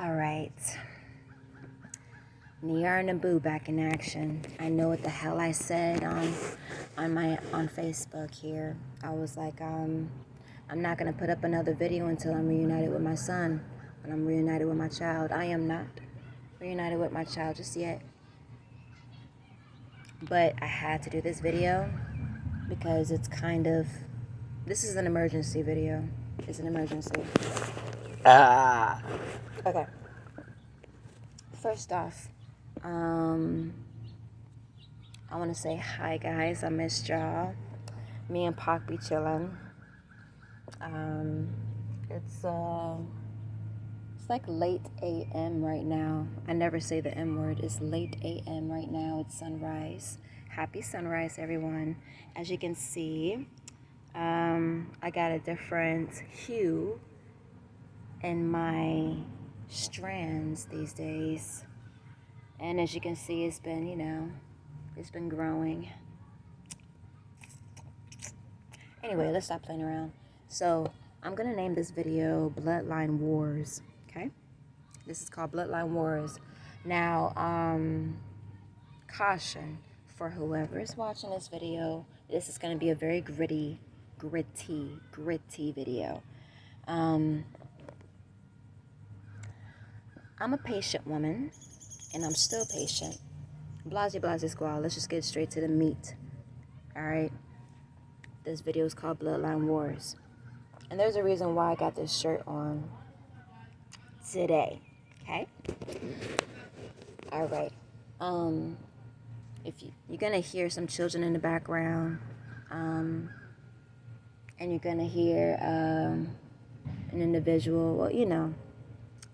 Alright, Niar and Naboo back in action. I know what the hell I said on Facebook here. I was like, I'm not gonna put up another video until I'm reunited with my son, when I'm reunited with my child. I am not reunited with my child just yet. But I had to do this video because it's kind of, this is an emergency video. It's an emergency. Okay. First off, I want to say hi, guys. I missed y'all. Me and Pac be chilling. It's like late a.m. right now. I never say the M word. It's late a.m. right now. It's sunrise. Happy sunrise, everyone. As you can see, I got a different hue in my strands these days. And as you can see, it's been, it's been growing. Anyway, let's stop playing around. So, I'm going to name this video Bloodline Wars, okay? This is called Bloodline Wars. Now, caution for whoever is watching this video. This is going to be a very gritty video. I'm a patient woman, and I'm still patient. Blase squad, let's just get straight to the meat. Alright? This video is called Bloodline Wars. And there's a reason why I got this shirt on today. Okay? Alright. If you're gonna hear some children in the background, and you're gonna hear an individual, well,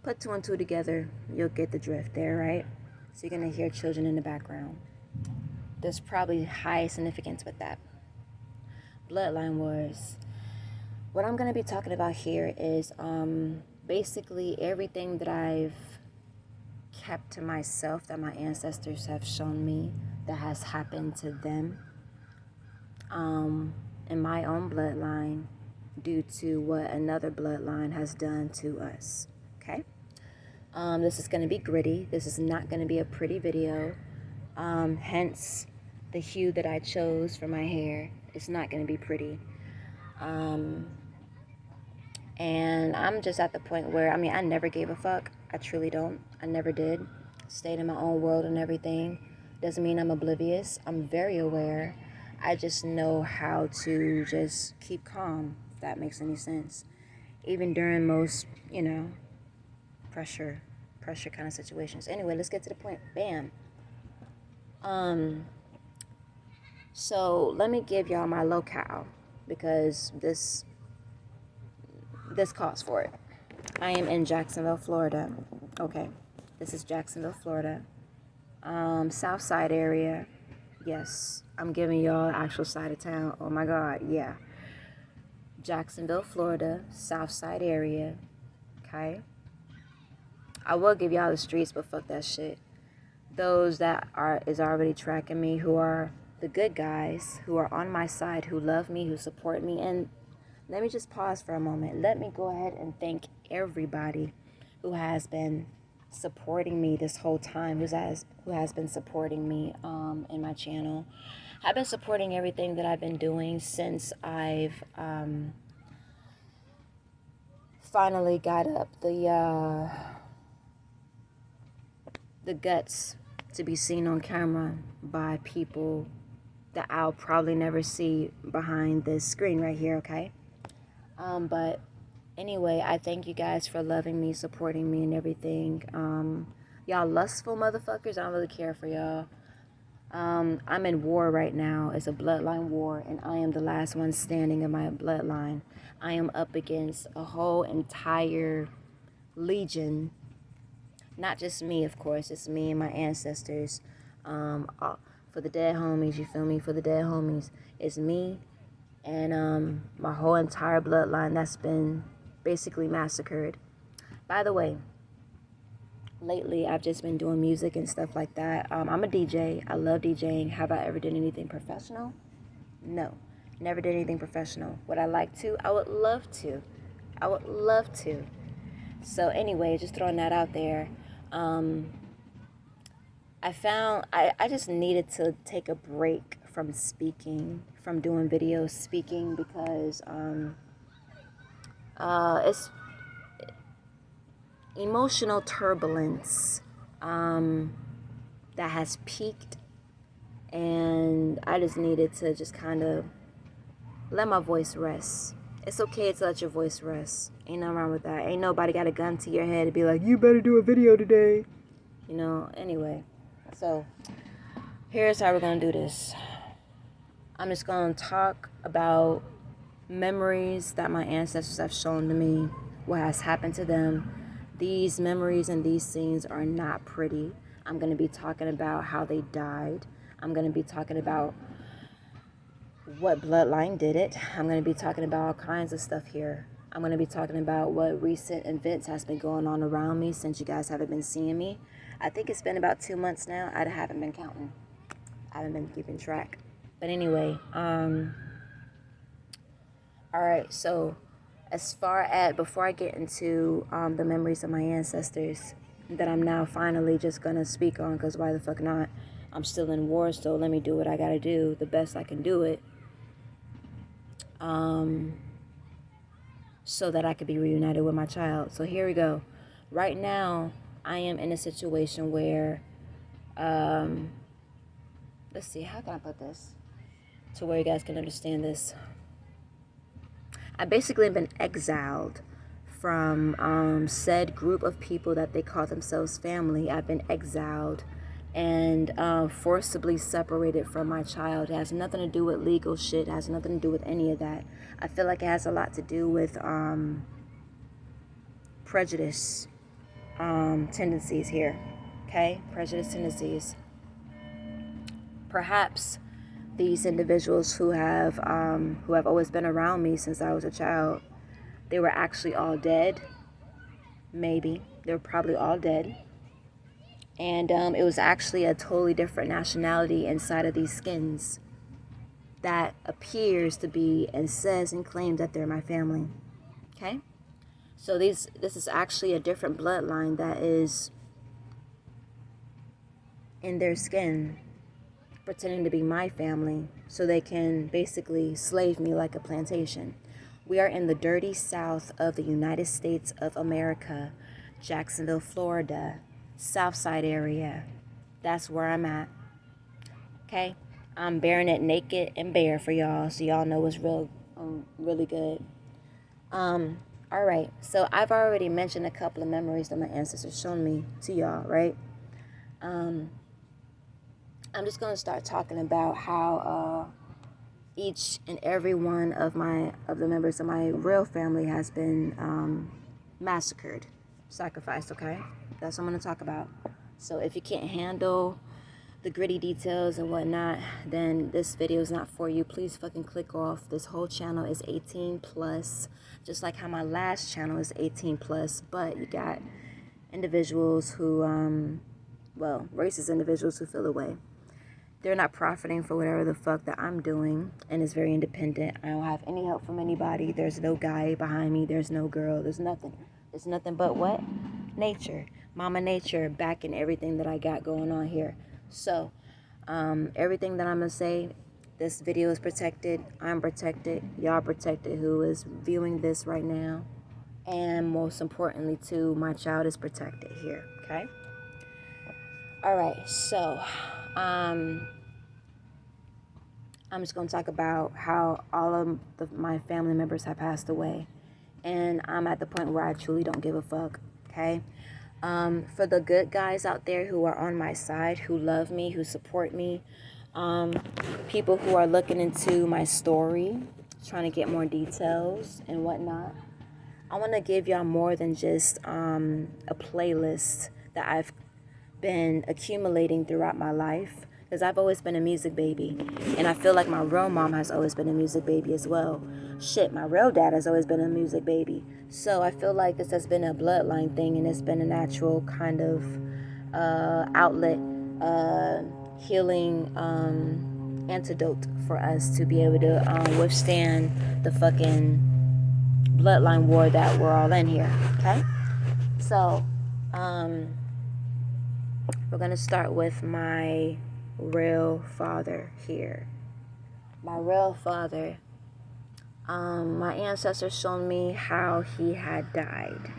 put two and two together, you'll get the drift there, right? So you're gonna hear children in the background. There's probably high significance with that. Bloodline Wars. What I'm gonna be talking about here is basically everything that I've kept to myself that my ancestors have shown me that has happened to them in my own bloodline due to what another bloodline has done to us. Okay? This is going to be gritty. This is not going to be a pretty video. Hence the hue that I chose for my hair. It's not going to be pretty. And I'm just at the point where, I never gave a fuck. I truly don't. I never did. Stayed in my own world and everything. Doesn't mean I'm oblivious. I'm very aware. I just know how to just keep calm, if that makes any sense. Even during most, pressure kind of situations. Anyway, let's get to the point. Bam. So let me give y'all my locale because this calls for it. I am in Jacksonville, Florida. Okay, this is Jacksonville, Florida. South side area. Yes, I'm giving y'all the actual side of town. Oh my God, yeah. Jacksonville, Florida, south side area. Okay. I will give y'all the streets, but fuck that shit. Those that is already tracking me, who are the good guys, who are on my side, who love me, who support me. And let me just pause for a moment. Let me go ahead and thank everybody who has been supporting me this whole time, who has been supporting me in my channel. I've been supporting everything that I've been doing since I've finally got up the guts to be seen on camera by people that I'll probably never see behind this screen right here, okay? But anyway, I thank you guys for loving me, supporting me and everything. Y'all lustful motherfuckers, I don't really care for y'all. I'm in war right now. It's a bloodline war, and I am the last one standing in my bloodline. I am up against a whole entire legion. Not just me, of course. It's me and my ancestors. For the dead homies, you feel me? For the dead homies, it's me and my whole entire bloodline that's been basically massacred. By the way, lately I've just been doing music and stuff like that. I'm a DJ. I love DJing. Have I ever done anything professional? No. Never did anything professional. Would I like to? I would love to. So anyway, just throwing that out there. I found I just needed to take a break from speaking, from doing videos speaking, because it's emotional turbulence that has peaked, and I just needed to just kind of let my voice rest. It's okay to let your voice rest. Ain't nothing wrong with that. Ain't nobody got a gun to your head to be like, you better do a video today. You know, anyway. So, here's how we're going to do this. I'm just going to talk about memories that my ancestors have shown to me, what has happened to them. These memories and these scenes are not pretty. I'm going to be talking about how they died. I'm going to be talking about what bloodline did it. I'm going to be talking about all kinds of stuff here. I'm going to be talking about what recent events has been going on around me since you guys haven't been seeing me. I think it's been about 2 months now. I haven't been counting. I haven't been keeping track. But anyway, all right, so as far as, before I get into the memories of my ancestors that I'm now finally just going to speak on, because why the fuck not? I'm still in war, so let me do what I got to do, the best I can do it. So that I could be reunited with my child. So here we go. Right now, I am in a situation where, let's see, how can I put this to where you guys can understand this? I've basically been exiled from said group of people that they call themselves family. I've been exiled and forcibly separated from my child. It has nothing to do with legal shit. It has nothing to do with any of that. I feel like it has a lot to do with prejudice tendencies here. Okay? Prejudice tendencies. Perhaps these individuals who have always been around me since I was a child, they were actually all dead. Maybe. They were probably all dead. And it was actually a totally different nationality inside of these skins that appears to be and says and claims that they're my family. Okay? So this is actually a different bloodline that is in their skin, pretending to be my family so they can basically slave me like a plantation. We are in the dirty south of the United States of America, Jacksonville, Florida. South side area. That's where I'm at. Okay? I'm bearing it naked and bare for y'all, so y'all know it's really good. Alright, so I've already mentioned a couple of memories that my ancestors shown me to y'all, right? I'm just gonna start talking about how each and every one of the members of my real family has been massacred, sacrificed, okay? That's what I'm going to talk about. So if you can't handle the gritty details and whatnot, then this video is not for you. Please fucking click off. This whole channel is 18 plus, just like how my last channel is 18 plus. But you got individuals who, racist individuals who feel away. They're not profiting for whatever the fuck that I'm doing, and it's very independent. I don't have any help from anybody. There's no guy behind me. There's no girl. There's nothing. There's nothing but what? Nature. Mama Nature backing everything that I got going on here. So, everything that I'm going to say, this video is protected. I'm protected. Y'all protected who is viewing this right now. And most importantly, too, my child is protected here. Okay? Alright, so, I'm just going to talk about how all of my family members have passed away. And I'm at the point where I truly don't give a fuck. Okay? For the good guys out there who are on my side, who love me, who support me, people who are looking into my story, trying to get more details and whatnot, I want to give y'all more than just a playlist that I've been accumulating throughout my life, because I've always been a music baby, and I feel like my real mom has always been a music baby as well. Shit, my real dad has always been a music baby. So I feel like this has been a bloodline thing, and it's been a natural kind of outlet, healing antidote for us to be able to withstand the fucking bloodline war that we're all in here. Okay? So, we're going to start with my real father here. My real father, my ancestors showed me how he had died.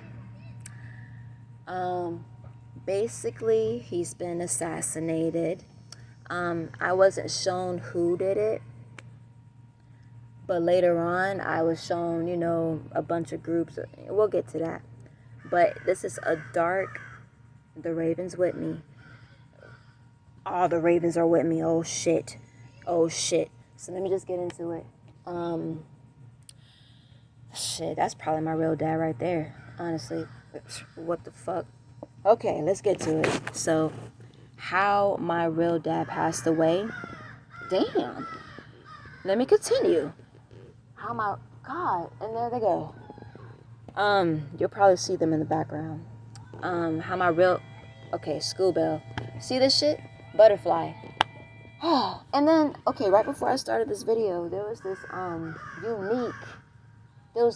Basically, he's been assassinated. I wasn't shown who did it, but later on, I was shown, you know, a bunch of groups. We'll get to that. But this is a dark, the Ravens with me. All the Ravens are with me. Oh, shit. Oh, shit. So let me just get into it. Shit, that's probably my real dad right there, honestly. What the fuck? Okay, let's get to it. So, how my real dad passed away. Damn. Let me continue. How my God, and there they go. You'll probably see them in the background. How my real, okay, school bell. See this shit? Butterfly. And then, okay, right before I started this video, there was this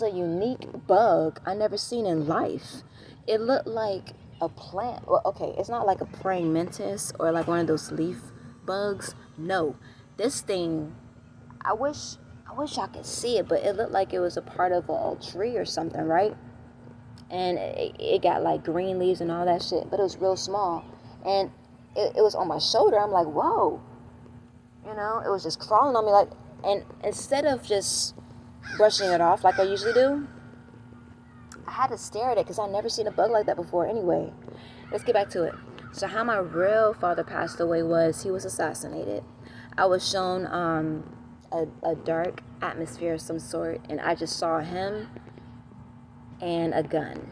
a unique bug I never seen in life. It looked like a plant. Well, okay, it's not like a praying mantis or like one of those leaf bugs. No, this thing, I wish I could see it, but it looked like it was a part of a tree or something, right? And it got like green leaves and all that shit, but it was real small. And it was on my shoulder. I'm like, whoa. You know, it was just crawling on me like, and instead of just brushing it off like I usually do, I had to stare at it because I'd never seen a bug like that before. Anyway, let's get back to it. So how my real father passed away was he was assassinated. I was shown a dark atmosphere of some sort, and I just saw him and a gun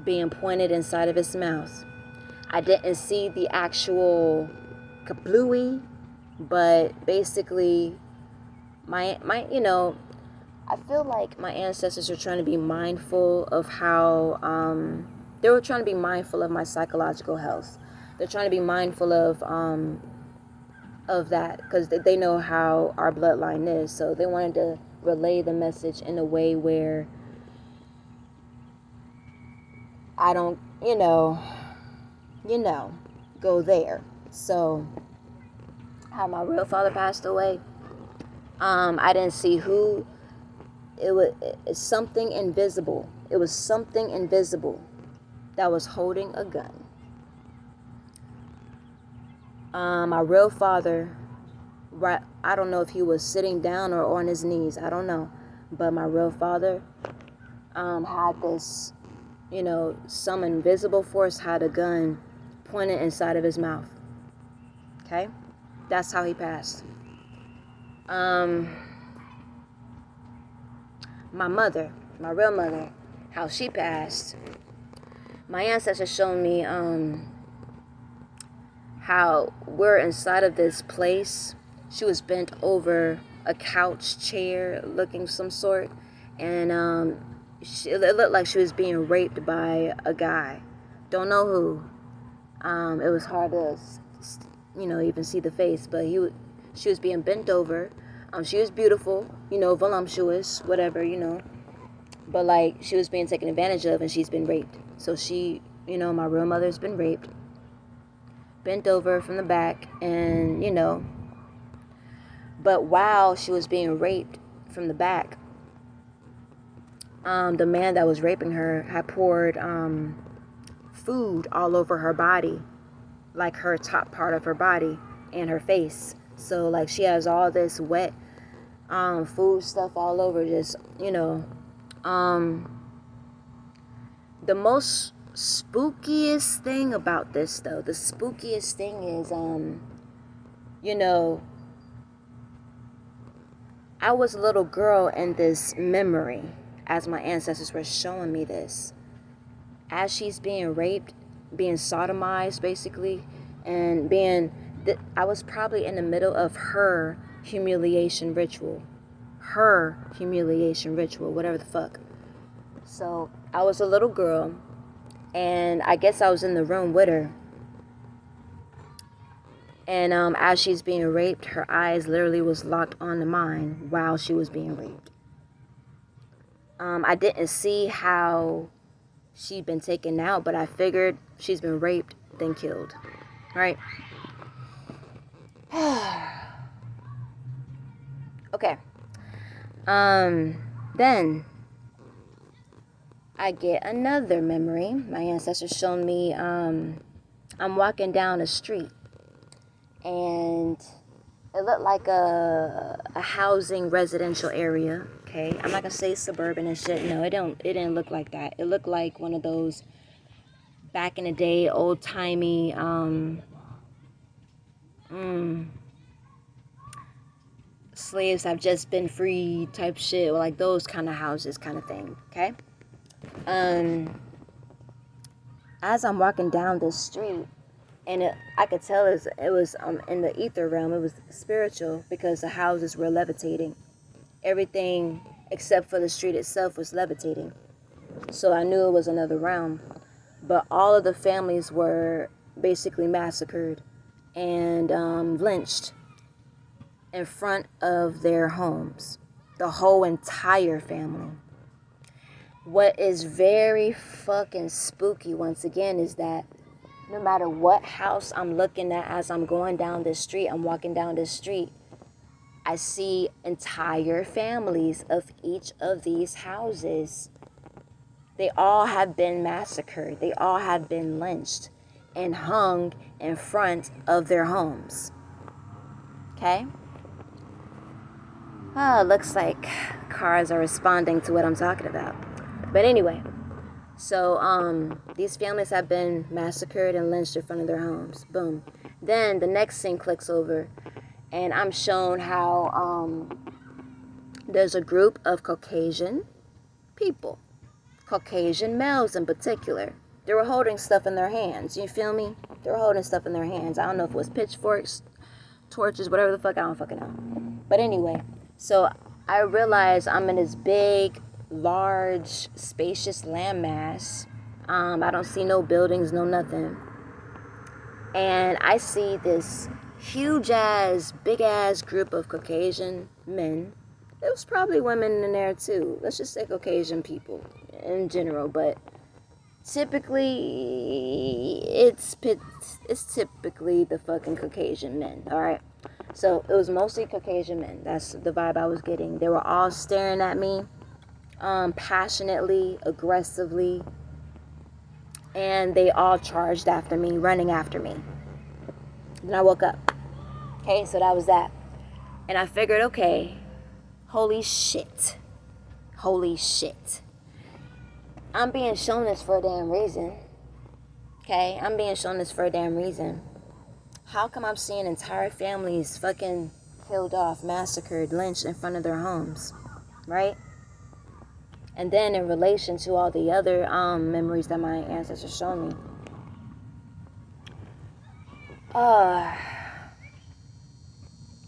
being pointed inside of his mouth. I didn't see the actual kablooey, but basically my you know, I feel like my ancestors are trying to be mindful of how they were trying to be mindful of my psychological health. They're trying to be mindful of that because they know how our bloodline is. So they wanted to relay the message in a way where I don't, go there. So how my real father passed away, I didn't see who. It's something invisible. It was something invisible that was holding a gun. My real father, right? I don't know if he was sitting down or on his knees. I don't know, but my real father had this, some invisible force had a gun pointed inside of his mouth. Okay, that's how he passed. My mother, my real mother, how she passed. My ancestors showed me how we're inside of this place. She was bent over a couch chair looking some sort, and it looked like she was being raped by a guy. Don't know who. It was hard to even see the face, but she was being bent over. She was beautiful, voluptuous, whatever, but like she was being taken advantage of, and she's been raped. So she, my real mother's been raped, bent over from the back, and but while she was being raped from the back, the man that was raping her had poured food all over her body, like her top part of her body and her face. So like she has all this wet food stuff all over, just the most spookiest thing about this, though, the spookiest thing is I was a little girl in this memory as my ancestors were showing me this, as she's being raped, being sodomized basically, and I was probably in the middle of her humiliation ritual, whatever the fuck. So I was a little girl, and I guess I was in the room with her, and as she's being raped, her eyes literally was locked onto mine while she was being raped. I didn't see how she'd been taken out, but I figured she's been raped, then killed, right? Okay. Then I get another memory. My ancestors showed me, I'm walking down a street, and it looked like a housing residential area. Okay, I'm not gonna say suburban and shit. No, it didn't look like that. It looked like one of those back in the day, old timey, slaves have just been free type shit, or like those kind of houses, kind of thing. Okay. As I'm walking down this street, and I could tell it was in the ether realm. It was spiritual because the houses were levitating. Everything except for the street itself was levitating. So I knew it was another realm. But all of the families were basically massacred and lynched in front of their homes. The whole entire family. What is very fucking spooky, once again, is that no matter what house I'm looking at as I'm going down this street, I'm walking down this street, I see entire families of each of these houses. They all have been massacred. They all have been lynched and hung in front of their homes. Okay? Looks like cars are responding to what I'm talking about. But anyway, so these families have been massacred and lynched in front of their homes. Boom. Then the next scene clicks over, and I'm shown how there's a group of Caucasian people, Caucasian males in particular. They were holding stuff in their hands. You feel me? They were holding stuff in their hands. I don't know if it was pitchforks, torches, whatever the fuck. I don't fucking know. But anyway, so I realize I'm in this big, large, spacious landmass. I don't see no buildings, no nothing. And I see this huge ass, big ass group of Caucasian men. There was probably women in there too. Let's just say Caucasian people in general, but typically it's typically the fucking Caucasian men, all right? So it was mostly Caucasian men. That's the vibe I was getting. They were all staring at me, passionately, aggressively, and they all charged after me, running after me. Then I woke up. Okay, so that was that. And I figured, okay, holy shit. I'm being shown this for a damn reason. Okay, I'm being shown this for a damn reason. How come I'm seeing entire families fucking killed off, massacred, lynched in front of their homes, right? And then in relation to all the other memories that my ancestors showed me,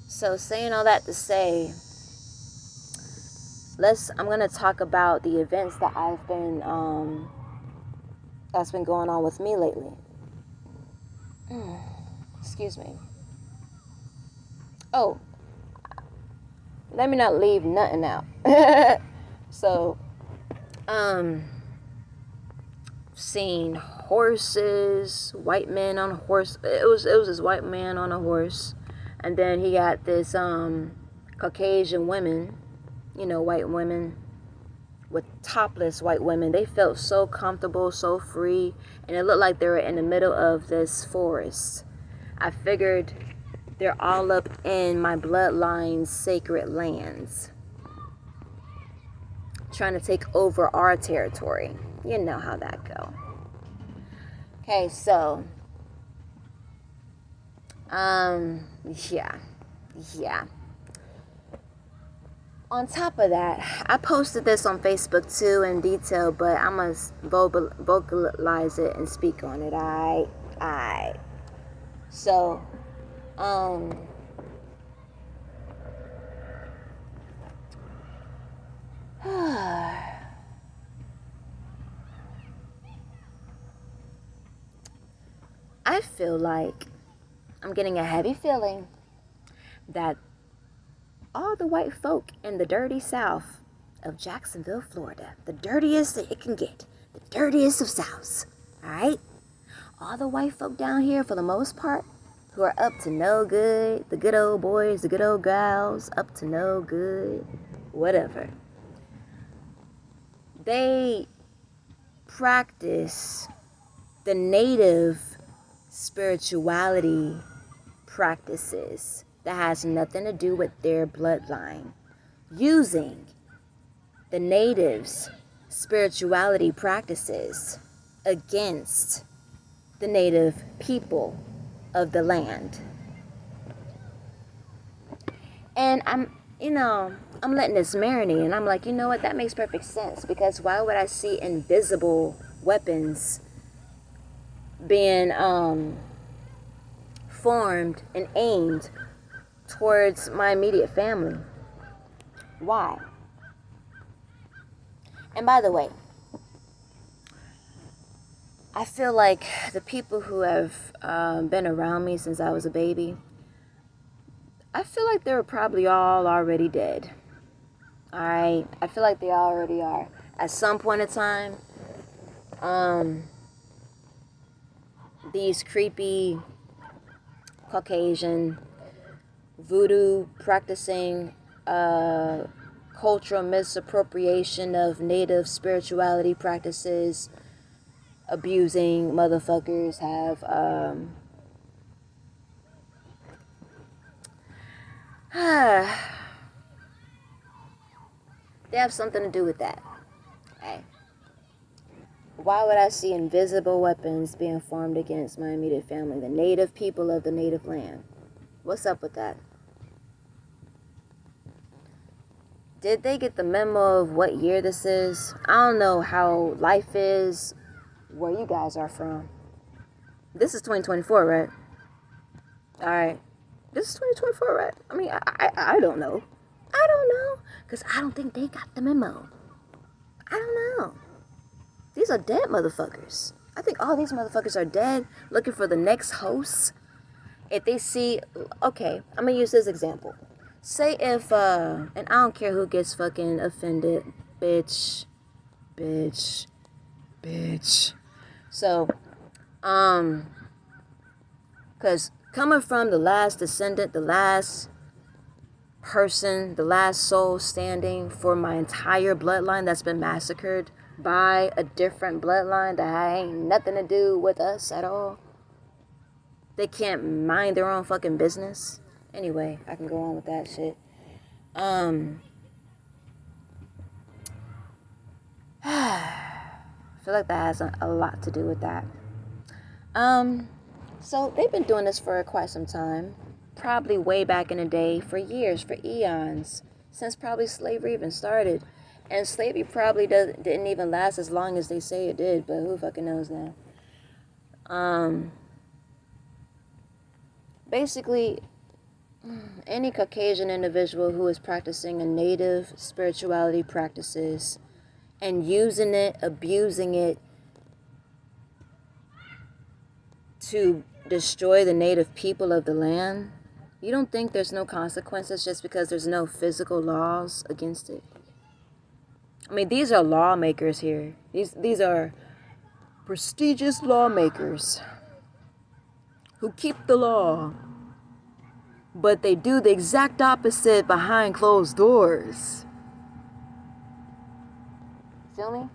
so saying all that to say, I'm gonna talk about the events that I've been that's been going on with me lately. Excuse me. Oh, let me not leave nothing out. So, seen horses, white men on a horse. It was this white man on a horse, and then he got this Caucasian women, white women, with topless white women. They felt so comfortable, so free, and it looked like they were in the middle of this forest. I figured they're all up in my bloodline's sacred lands, trying to take over our territory. You know how that go. Okay, so yeah. On top of that, I posted this on Facebook too in detail, but I must vocalize it and speak on it. Alright. So, I feel like I'm getting a heavy feeling that all the white folk in the dirty south of Jacksonville, Florida, the dirtiest that it can get, The dirtiest of Souths. Alright? All the white folk down here, for the most part, who are up to no good, the good old boys, the good old gals, up to no good, whatever. They practice the native spirituality practices that has nothing to do with their bloodline, using the natives' spirituality practices against the native people of the land. And I'm letting this marinate, and I'm like, you know what, that makes perfect sense, because why would I see invisible weapons being formed and aimed towards my immediate family? Why? And by the way, I feel like the people who have been around me since I was a baby, I feel like they were probably all already dead. Alright? I feel like they already are. At some point in time, these creepy Caucasian voodoo practicing cultural misappropriation of native spirituality practices, abusing motherfuckers have they have something to do with that. Okay. Why would I see invisible weapons being formed against my immediate family, the native people of the native land? What's up with that? Did they get the memo of what year this is? I don't know how life is where you guys are from. This is 2024, right? Alright. This is 2024, right? I mean, I don't know. I don't know. Because I don't think they got the memo. I don't know. These are dead motherfuckers. I think all these motherfuckers are dead, looking for the next host. If they see, okay, I'm going to use this example. Say if, and I don't care who gets fucking offended, bitch. So, because coming from the last descendant, the last person, the last soul standing for my entire bloodline that's been massacred by a different bloodline that ain't nothing to do with us at all. They can't mind their own fucking business. Anyway, I can go on with that shit. I feel like that has a lot to do with that. So they've been doing this for quite some time. Probably way back in the day, for years, for eons, since probably slavery even started. And slavery probably didn't even last as long as they say it did, but who fucking knows now? Basically, any Caucasian individual who is practicing a native spirituality practices and using it, abusing it to destroy the native people of the land, you don't think there's no consequences just because there's no physical laws against it? I mean, these are lawmakers here. These are prestigious lawmakers who keep the law, but they do the exact opposite behind closed doors. Feel me?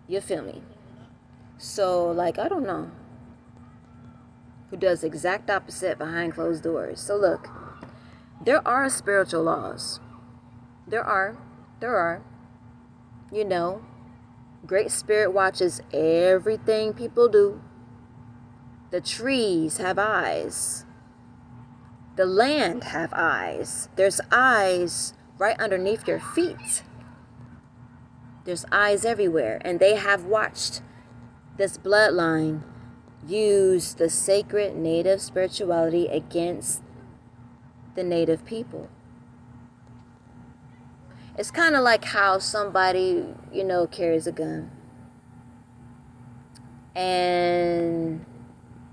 You feel me? So, like, I don't know who does the exact opposite behind closed doors. So look, there are spiritual laws. There are. You know, Great Spirit watches everything people do. The trees have eyes. The land have eyes. There's eyes right underneath your feet. There's eyes everywhere. And they have watched this bloodline use the sacred native spirituality against the native people. It's kind of like how somebody, you know, carries a gun. And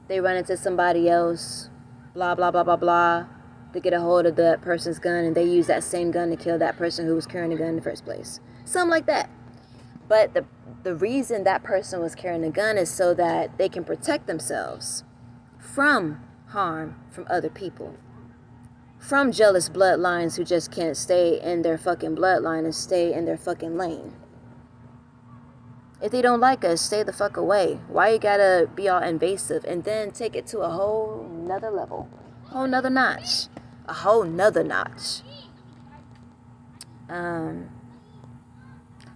they run into somebody else, blah, blah, blah, blah, blah. They get a hold of that person's gun and they use that same gun to kill that person who was carrying the gun in the first place. Something like that. But the reason that person was carrying a gun is so that they can protect themselves from harm from other people. From jealous bloodlines who just can't stay in their fucking bloodline and stay in their fucking lane. If they don't like us, stay the fuck away. Why you gotta be all invasive and then take it to a whole nother level? Whole nother notch. A whole nother notch.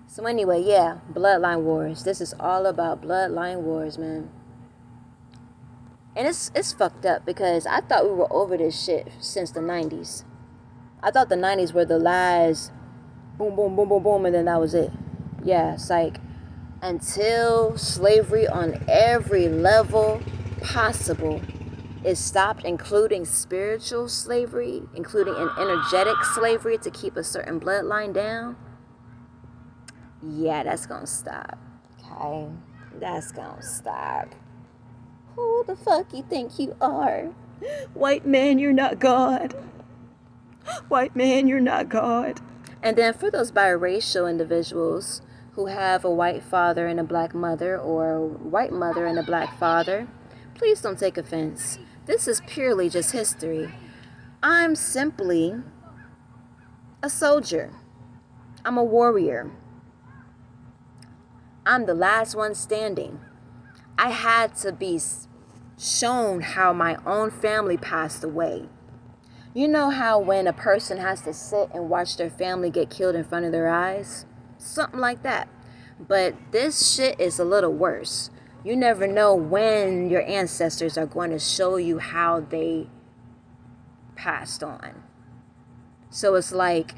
So anyway, yeah, Bloodline Wars. This is all about Bloodline Wars, man. And it's fucked up because I thought we were over this shit since the 90s. I thought the 90s were the lies. Boom, boom, boom, boom, boom, and then that was it. Yeah, it's like until slavery on every level possible is stopped, including spiritual slavery, including an energetic slavery to keep a certain bloodline down. Yeah, that's gonna stop. Okay? That's gonna stop. Who the fuck you think you are? White man, you're not God. White man, you're not God. And then for those biracial individuals who have a white father and a black mother, or a white mother and a black father, please don't take offense. This is purely just history. I'm simply a soldier. I'm a warrior. I'm the last one standing. I had to be shown how my own family passed away. You know how when a person has to sit and watch their family get killed in front of their eyes? Something like that. But this shit is a little worse. You never know when your ancestors are going to show you how they passed on. So it's like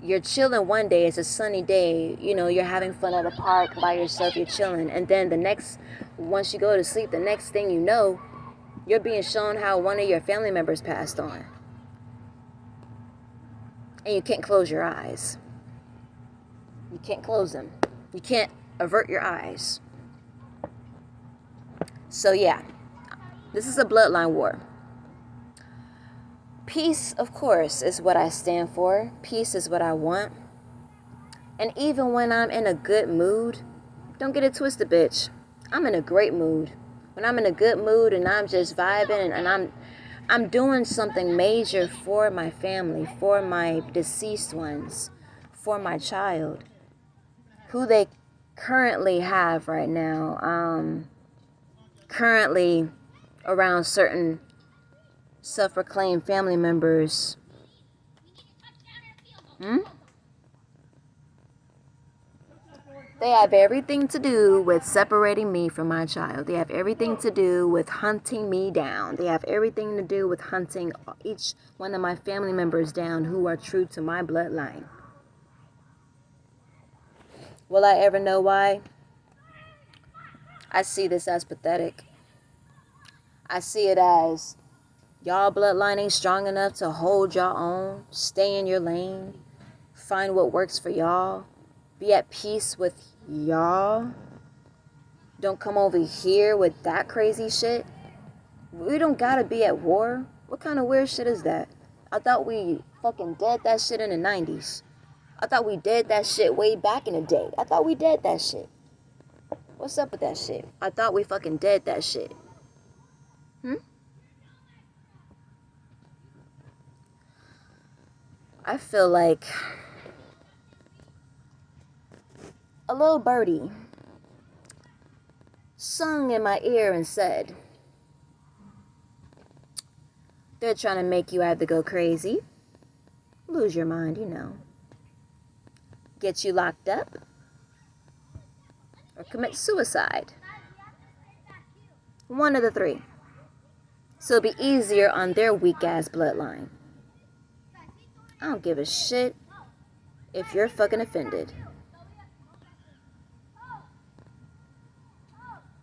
you're chilling one day, it's a sunny day, you know, you're having fun at a park by yourself, you're chilling. And then once you go to sleep, the next thing you know, you're being shown how one of your family members passed on. And you can't close your eyes. You can't close them. You can't avert your eyes. So yeah, this is a bloodline war. Peace, of course, is what I stand for. Peace is what I want. And even when I'm in a good mood, don't get it twisted, bitch. I'm in a great mood. When I'm in a good mood and I'm just vibing and I'm doing something major for my family, for my deceased ones, for my child, who they currently have right now. Currently around certain self-proclaimed family members. They have everything to do with separating me from my child. They have everything to do with hunting me down. They have everything to do with hunting each one of my family members down who are true to my bloodline. Will I ever know why? I see this as pathetic. I see it as y'all bloodline ain't strong enough to hold y'all own. Stay in your lane. Find what works for y'all. Be at peace with y'all. Don't come over here with that crazy shit. We don't gotta be at war. What kind of weird shit is that? I thought we fucking did that shit in the 90s. I thought we did that shit way back in the day. I thought we did that shit. What's up with that shit? I thought we fucking did that shit. I feel like a little birdie sung in my ear and said, they're trying to make you either go crazy, lose your mind, you know, get you locked up, or commit suicide. One of the three. So it'll be easier on their weak-ass bloodline. I don't give a shit if you're fucking offended.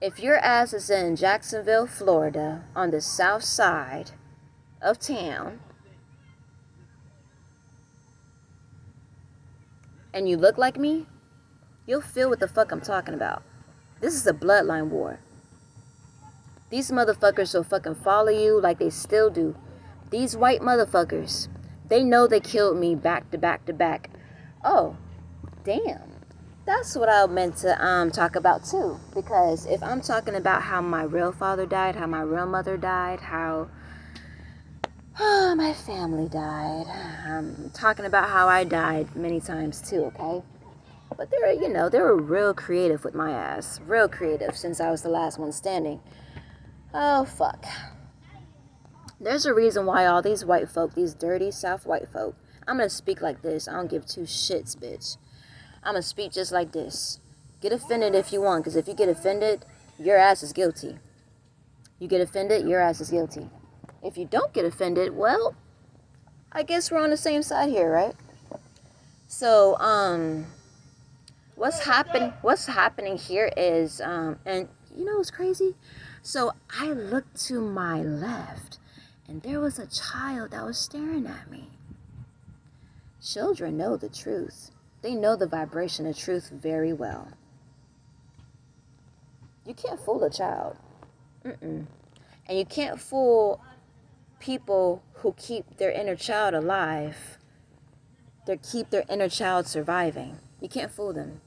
If your ass is in Jacksonville, Florida, on the south side of town, and you look like me, you'll feel what the fuck I'm talking about. This is a bloodline war. These motherfuckers will fucking follow you like they still do. These white motherfuckers, they know they killed me back to back to back. Oh, damn. that's what I meant to talk about too. Because if I'm talking about how my real father died, how my real mother died, how my family died, I'm talking about how I died many times too, okay? But they were real creative with my ass. Real creative since I was the last one standing. Oh, fuck. There's a reason why all these white folk, these dirty South white folk, I'm gonna speak like this. I don't give two shits, bitch. I'm gonna speak just like this. Get offended if you want, because if you get offended, your ass is guilty. You get offended, your ass is guilty. If you don't get offended, well, I guess we're on the same side here, right? So, what's happening here is, and you know what's crazy? So I looked to my left, and there was a child that was staring at me. Children know the truth. They know the vibration of truth very well. You can't fool a child. And you can't fool people who keep their inner child alive. They keep their inner child surviving. You can't fool them.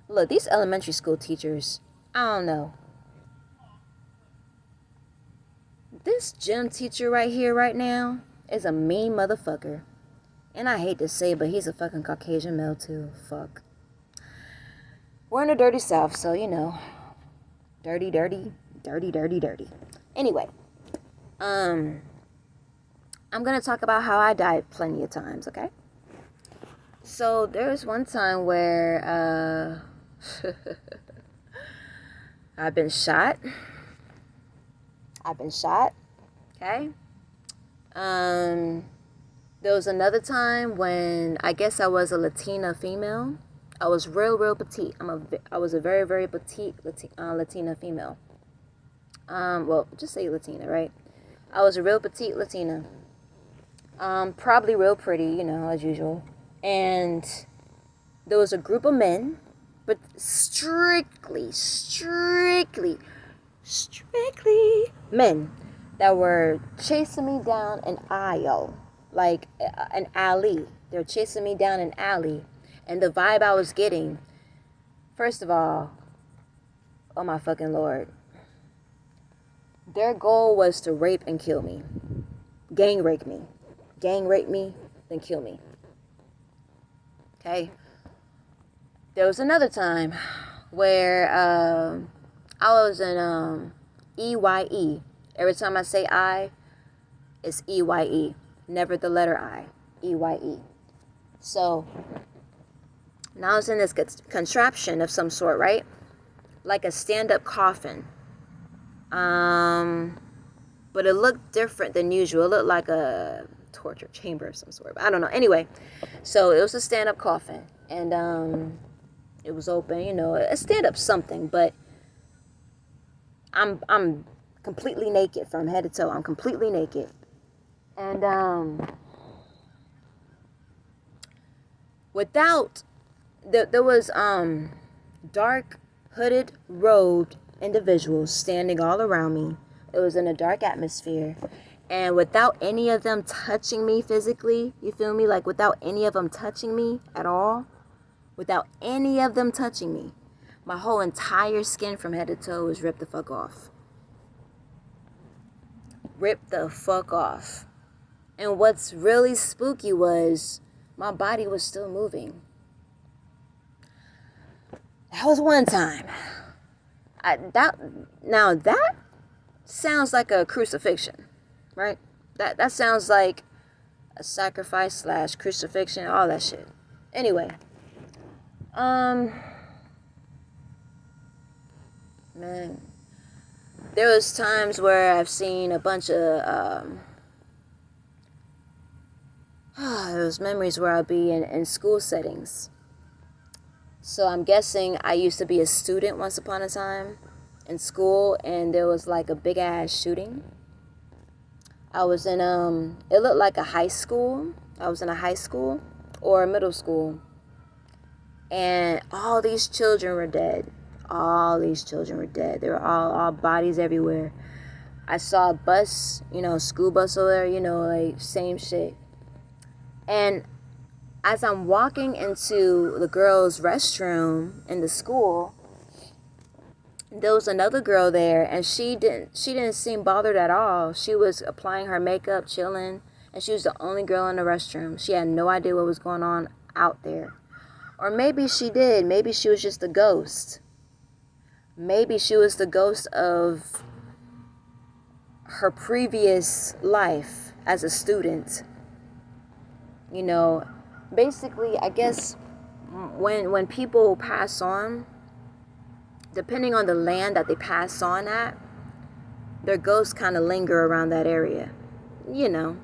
Look, these elementary school teachers, I don't know. This gym teacher right here, right now, is a mean motherfucker. And I hate to say it, but he's a fucking Caucasian male too. Fuck. We're in the dirty South, so you know. Dirty, dirty, dirty, dirty, dirty. Anyway. I'm gonna talk about how I died plenty of times, okay? So there was one time where I've been shot, okay? There was another time when I guess I was a Latina female. I was real petite. I was a very, very petite Latina female. Well, just say Latina, right? I was a real petite Latina. Probably real pretty, you know, as usual. And there was a group of men, but strictly men that were chasing me down an aisle, like an alley. They were chasing me down an alley. And the vibe I was getting, first of all, oh my fucking Lord. Their goal was to rape and kill me. Gang rape me, then kill me. Okay? There was another time where I was in EYE. Every time I say I, it's EYE. Never the letter I. EYE. So, now I was in this contraption of some sort, right? Like a stand-up coffin. But it looked different than usual. It looked like a torture chamber of some sort. But I don't know. Anyway, so it was a stand-up coffin. And it was open, you know, a stand-up something. But I'm completely naked from head to toe. I'm completely naked. And there was dark hooded robed individuals standing all around me. It was in a dark atmosphere, and without any of them touching me physically, you feel me, like without any of them touching me at all, without any of them touching me, my whole entire skin from head to toe was ripped the fuck off. And what's really spooky was my body was still moving. That was one time. That sounds like a crucifixion, right? That sounds like a sacrifice / crucifixion, all that shit. Anyway, man, there was times where I've seen a bunch of there was memories where I'll be in school settings. So I'm guessing I used to be a student once upon a time in school, and there was like a big ass shooting. I was in it looked like a high school. I was in a high school or a middle school, and all these children were dead. There were all bodies everywhere. I saw a bus, you know, school bus over there, you know, like same shit. And as I'm walking into the girls' restroom in the school, there was another girl there, and she didn't seem bothered at all. She was applying her makeup, chilling, and she was the only girl in the restroom. She had no idea what was going on out there. Or maybe she did. Maybe she was just a ghost. Maybe she was the ghost of her previous life as a student. You know, basically, I guess when people pass on, depending on the land that they pass on at, their ghosts kind of linger around that area. You know.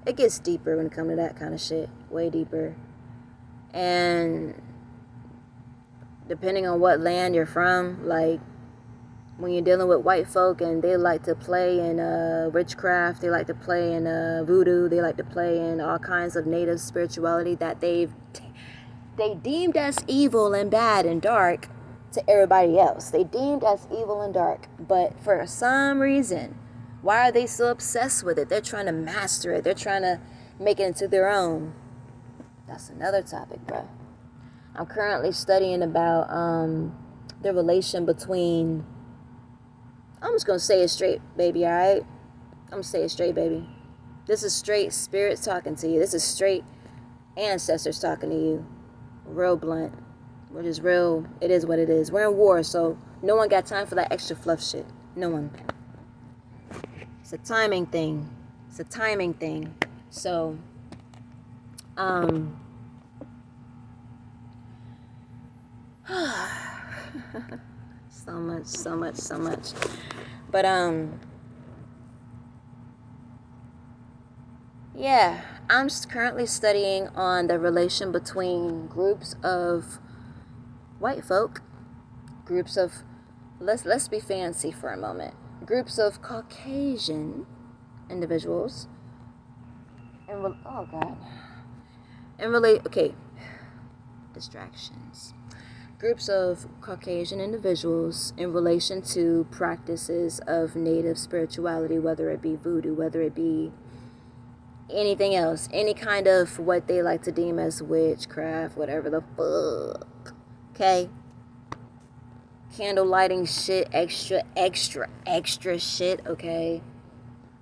It gets deeper when it comes to that kind of shit. Way deeper. And depending on what land you're from, like when you're dealing with white folk and they like to play in witchcraft, they like to play in voodoo, they like to play in all kinds of native spirituality that they deemed as evil and bad and dark to everybody else. They deemed as evil and dark, but for some reason, why are they so obsessed with it? They're trying to master it. They're trying to make it into their own. That's another topic, bro. I'm currently studying about the relation between, I'm just going to say it straight, baby, all right? I'm going to say it straight, baby. This is straight spirits talking to you. This is straight ancestors talking to you. Real blunt. Which is real. It is what it is. We're in war, so no one got time for that extra fluff shit. No one. It's a timing thing. It's a timing thing. So, so much. But, yeah, I'm currently studying on the relation between groups of white folk, groups of, let's be fancy for a moment, groups of Caucasian individuals, and distractions. Groups of Caucasian individuals in relation to practices of native spirituality, whether it be voodoo, whether it be anything else, any kind of what they like to deem as witchcraft, whatever the fuck, okay? Candle lighting shit, extra shit, okay?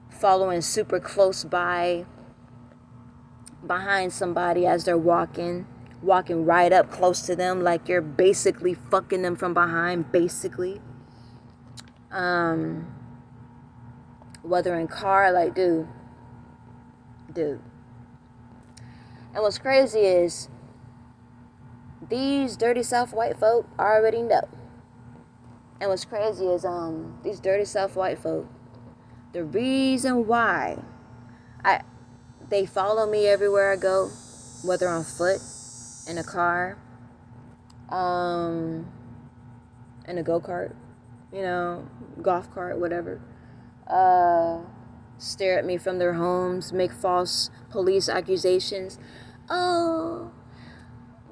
Following super close behind somebody as they're walking right up close to them, like you're basically fucking them from behind, basically. Whether in car, like, dude. And what's crazy is these dirty South white folk already know. And what's crazy is these dirty South white folk, the reason why they follow me everywhere I go, whether on foot, in a car, in a go-kart, golf cart, whatever, stare at me from their homes, make false police accusations. Oh,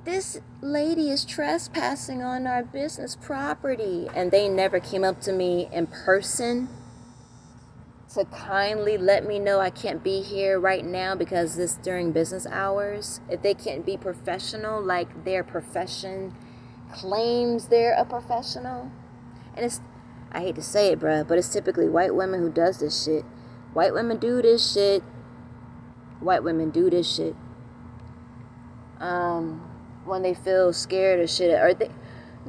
this lady is trespassing on our business property. And they never came up to me in person to kindly let me know I can't be here right now because this during business hours. If they can't be professional, like their profession claims they're a professional. And it's, I hate to say it, bruh, but it's typically white women who does this shit. White women do this shit. When they feel scared or shit, or they,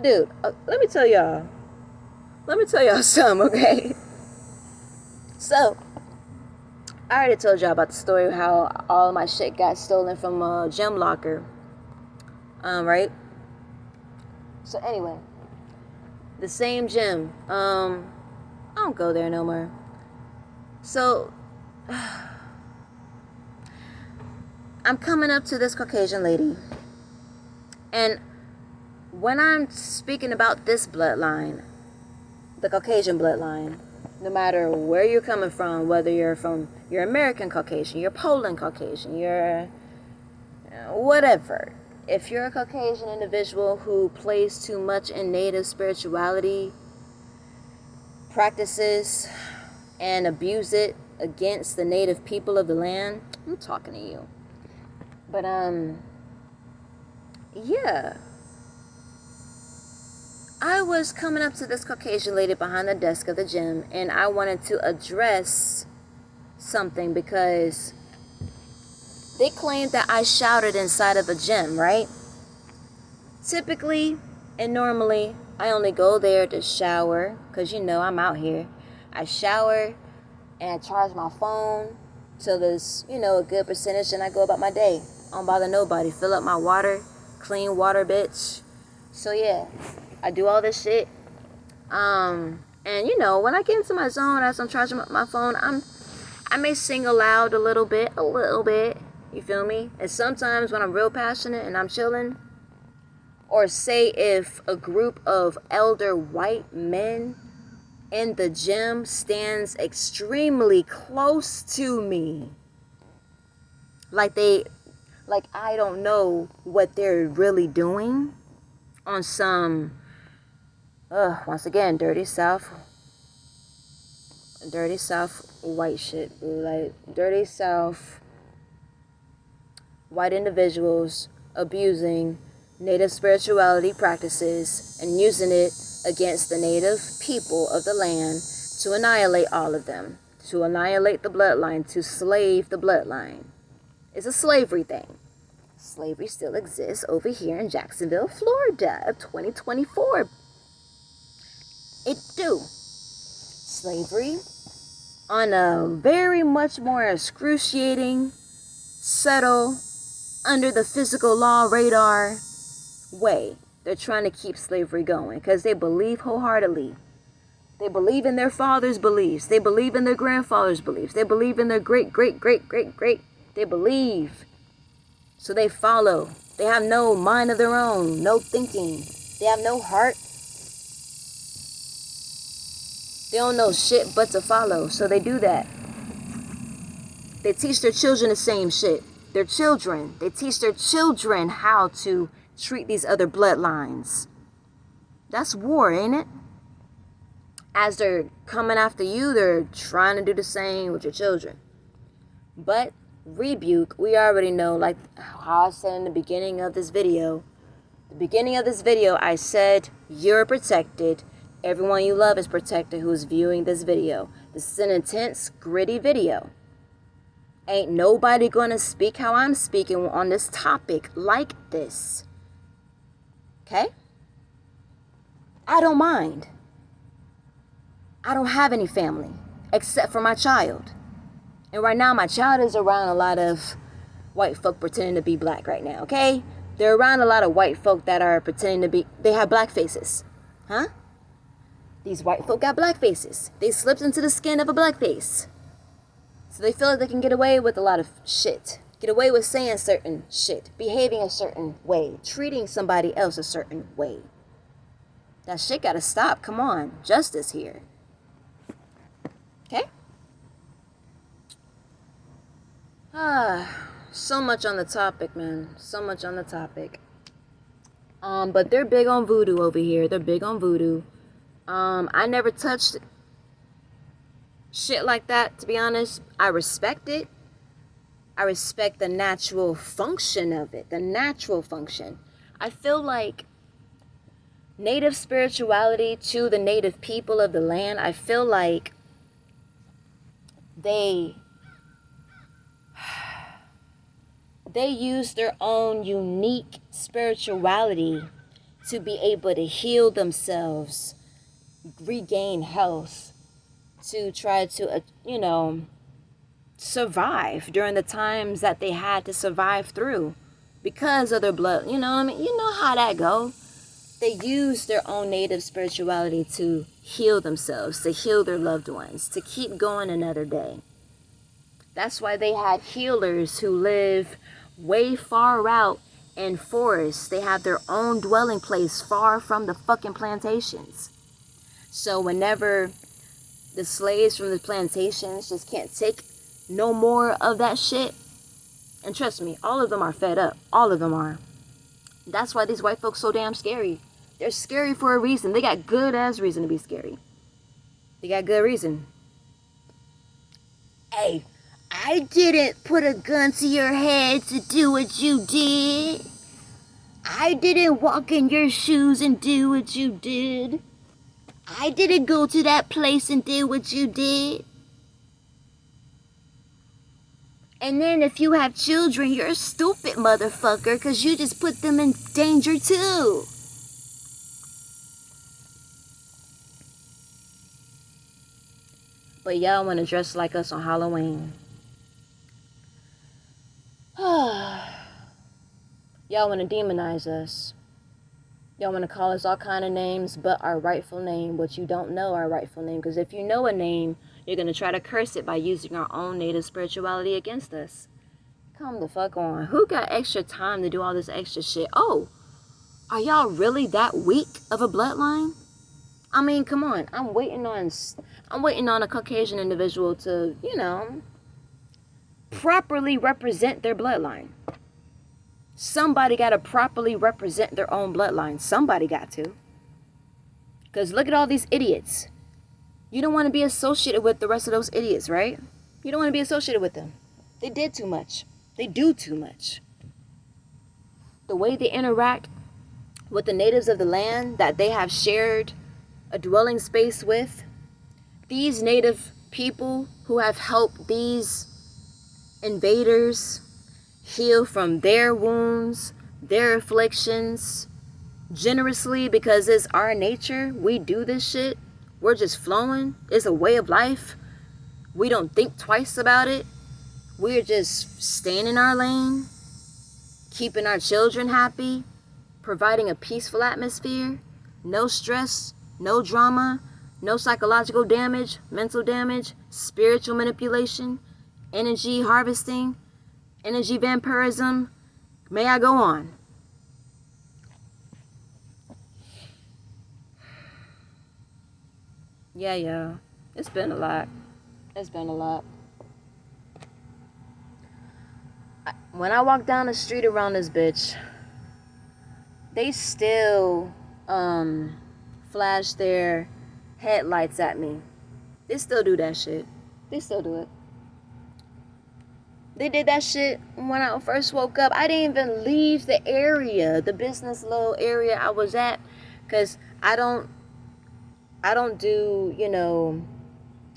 dude, let me tell y'all something, okay? So, I already told y'all about the story of how all of my shit got stolen from a gym locker, right? So anyway, the same gym, I don't go there no more. So, I'm coming up to this Caucasian lady, and when I'm speaking about this bloodline, the Caucasian bloodline, no matter where you're coming from, whether you're American Caucasian, you're Poland Caucasian, you're whatever, if you're a Caucasian individual who plays too much in native spirituality practices and abuse it against the native people of the land. I'm talking to you. But, yeah. I was coming up to this Caucasian lady behind the desk of the gym, and I wanted to address something because they claimed that I shouted inside of a gym, right? Typically and normally, I only go there to shower because, you know, I'm out here. I shower and I charge my phone till there's, you know, a good percentage, and I go about my day. I don't bother nobody. Fill up my water, clean water, bitch. So, yeah, I do all this shit. And, you know, when I get into my zone as I'm charging my phone, I may sing aloud a little bit. You feel me? And sometimes when I'm real passionate and I'm chilling, or say if a group of elder white men in the gym stands extremely close to me, like I don't know what they're really doing on some, once again, dirty South white shit, like dirty South white individuals abusing native spirituality practices and using it against the native people of the land to annihilate all of them, to annihilate the bloodline, to slave the bloodline. It's a slavery thing. Slavery still exists over here in Jacksonville, Florida of 2024. It do. Slavery on a very much more excruciating, subtle, under the physical law radar way. They're trying to keep slavery going because they believe wholeheartedly. They believe in their father's beliefs. They believe in their grandfather's beliefs. They believe in their great. They believe. So they follow. They have no mind of their own, no thinking. They have no heart. They don't know shit but to follow. So they do that. They teach their children the same shit. Their children. They teach their children how to treat these other bloodlines. That's war, ain't it? As they're coming after you, they're trying to do the same with your children. But rebuke, we already know, like how I said in the beginning of this video. I said, you're protected. Everyone you love is protected who's viewing this video. This is an intense, gritty video. Ain't nobody gonna speak how I'm speaking on this topic like this. Okay? I don't mind. I don't have any family except for my child. And right now my child is around a lot of white folk pretending to be black right now, okay? They're around a lot of white folk that are pretending to be, they have black faces. Huh? These white folk got black faces. They slipped into the skin of a black face. So they feel like they can get away with a lot of shit. Get away with saying certain shit. Behaving a certain way. Treating somebody else a certain way. That shit gotta stop. Come on. Justice here. Okay? So much on the topic, man. So much on the topic. But they're big on voodoo over here. They're big on voodoo. I never touched shit like that, to be honest. I respect it. I respect the natural function of it. The natural function. I feel like native spirituality to the native people of the land, I feel like they use their own unique spirituality to be able to heal themselves, regain health, to try to, survive during the times that they had to survive through because of their blood. You know what I mean? You know how that go. They use their own native spirituality to heal themselves, to heal their loved ones, to keep going another day. That's why they had healers who live way far out in forests. They have their own dwelling place far from the fucking plantations. So whenever the slaves from the plantations just can't take no more of that shit, and trust me, all of them are fed up. All of them are. That's why these white folks so damn scary. They're scary for a reason. They got good ass reason to be scary. They got good reason. Hey, I didn't put a gun to your head to do what you did. I didn't walk in your shoes and do what you did. I didn't go to that place and do what you did. And then if you have children, you're a stupid motherfucker because you just put them in danger too. But y'all want to dress like us on Halloween. Y'all want to demonize us. Y'all want to call us all kind of names but our rightful name, but you don't know our rightful name. Because if you know a name, you're going to try to curse it by using our own native spirituality against us. Come the fuck on. Who got extra time to do all this extra shit? Oh, are y'all really that weak of a bloodline? I mean, come on. I'm waiting on a Caucasian individual to, properly represent their bloodline. Somebody got to properly represent their own bloodline. Somebody got to. Because look at all these idiots. You don't want to be associated with the rest of those idiots, right? You don't want to be associated with them. They did too much. They do too much. The way they interact with the natives of the land that they have shared a dwelling space with, these native people who have helped these invaders heal from their wounds, their afflictions, generously, because it's our nature. We do this shit. We're just flowing. It's a way of life. We don't think twice about it. We're just staying in our lane, keeping our children happy, providing a peaceful atmosphere, no stress, no drama, no psychological damage, mental damage, spiritual manipulation, energy harvesting, energy vampirism. May I go on? Yeah. It's been a lot. When I walk down the street around this bitch, they still flash their headlights at me. They still do that shit. They still do it. They did that shit when I first woke up. I didn't even leave the area, the business little area I was at, because I don't do,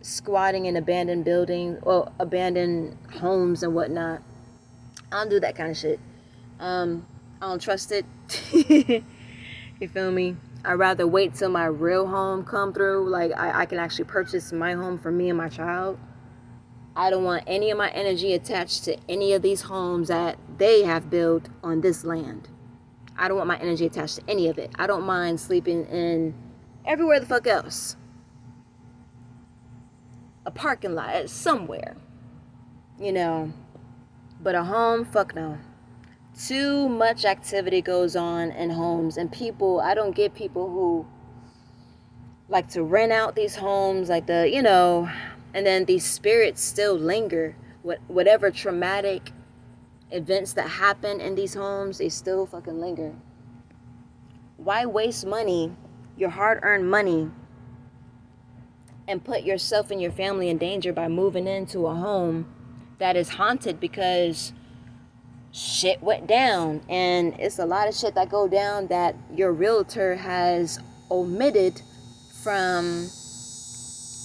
squatting in abandoned buildings or abandoned homes and whatnot. I don't do that kind of shit. I don't trust it. You feel me? I'd rather wait till my real home come through. Like, I can actually purchase my home for me and my child. I don't want any of my energy attached to any of these homes that they have built on this land. I don't want my energy attached to any of it. I don't mind sleeping in everywhere the fuck else. A parking lot, somewhere. But a home, fuck no. Too much activity goes on in homes, and people, I don't get people who like to rent out these homes, like and then these spirits still linger. Whatever traumatic events that happen in these homes, they still fucking linger. Why waste money, your hard-earned money, and put yourself and your family in danger by moving into a home that is haunted because shit went down? And it's a lot of shit that go down that your realtor has omitted from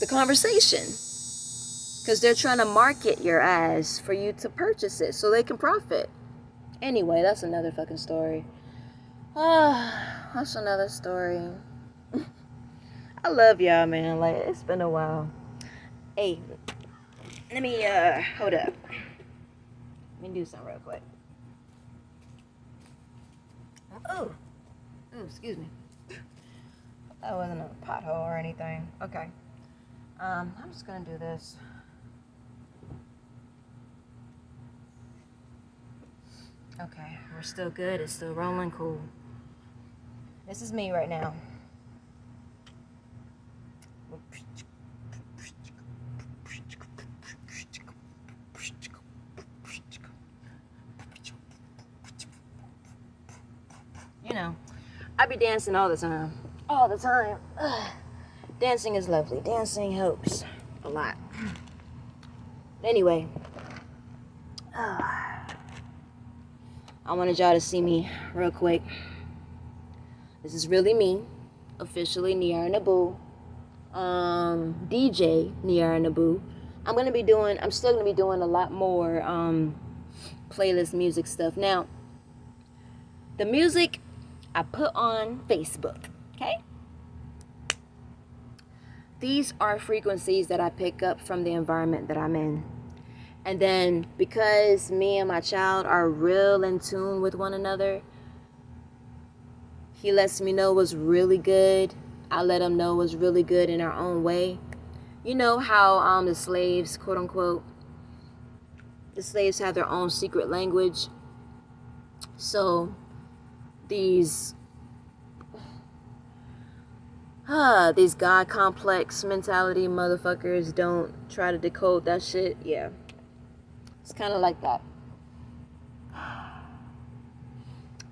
the conversation, because they're trying to market your ass for you to purchase it so they can profit. Anyway, that's another fucking story. That's another story. I love y'all, man. Like, it's been a while. Hey, let me hold up. Let me do something real quick. Oh, excuse me. That wasn't a pothole or anything. Okay. I'm just gonna do this. Okay, we're still good. It's still rolling. Cool. This is me right now. I be dancing all the time. All the time. Ugh. Dancing is lovely. Dancing helps a lot. Anyway, I wanted y'all to see me real quick. This is really me, officially Niara Naboo, DJ Niara Naboo. I'm still gonna be doing a lot more playlist music stuff. Now, the music I put on Facebook, okay? These are frequencies that I pick up from the environment that I'm in. And then because me and my child are real in tune with one another, he lets me know what's really good. I let him know what's really good in our own way. You know how the slaves, quote unquote, the slaves have their own secret language. So these God complex mentality motherfuckers don't try to decode that shit. Yeah, it's kind of like that.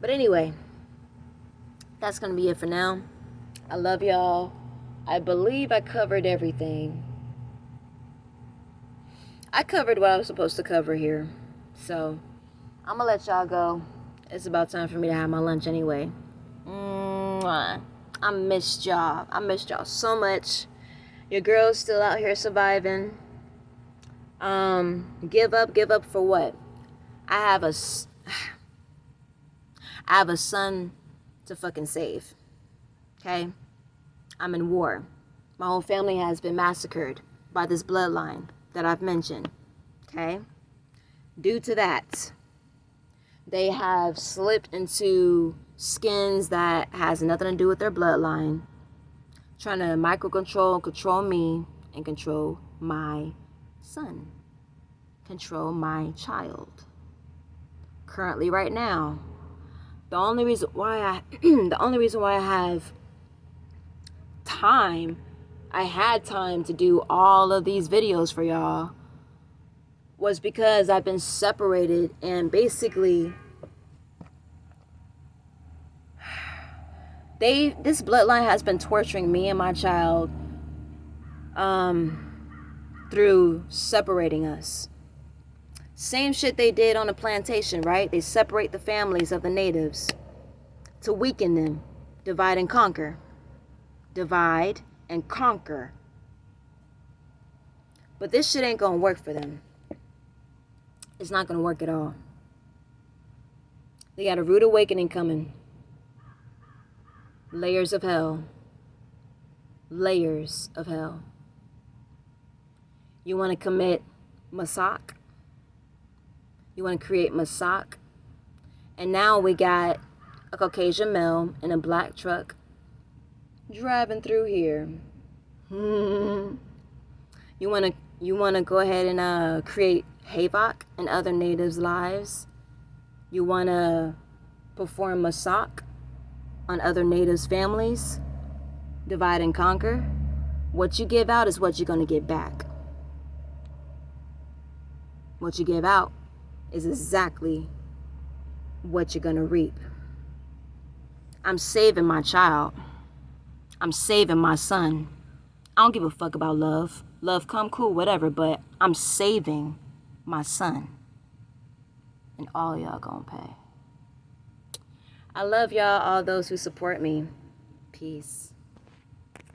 But anyway, that's gonna be it for now. I love y'all. I believe I covered everything. I covered what I was supposed to cover here. So I'm gonna let y'all go. It's about time for me to have my lunch anyway. Mwah. I missed y'all. I missed y'all so much. Your girl's still out here surviving. Give up for what? I have a son to fucking save. Okay? I'm in war. My whole family has been massacred by this bloodline that I've mentioned. Okay? Due to that, they have slipped into skins that has nothing to do with their control me, and control my son. Control my child. Currently, right now, the only reason why I have time, I had time to do all of these videos for y'all, was because I've been separated, and basically this bloodline has been torturing me and my child through separating us. Same shit they did on the plantation, right? They separate the families of the natives to weaken them. Divide and conquer. Divide and conquer. But this shit ain't gonna work for them. It's not gonna work at all. They got a rude awakening coming. Layers of hell. Layers of hell. You want to commit massacre? You want to create massacre? And now we got a Caucasian male in a black truck driving through here. You want to go ahead and create havoc in other natives' lives? You want to perform massacre on other natives' families? Divide and conquer? What you give out is what you're going to get back. What you give out is exactly what you're going to reap. I'm saving my child. I'm saving my son. I don't give a fuck about love. Love come, cool, whatever, but I'm saving my son. And all y'all gonna pay. I love y'all, all those who support me. Peace.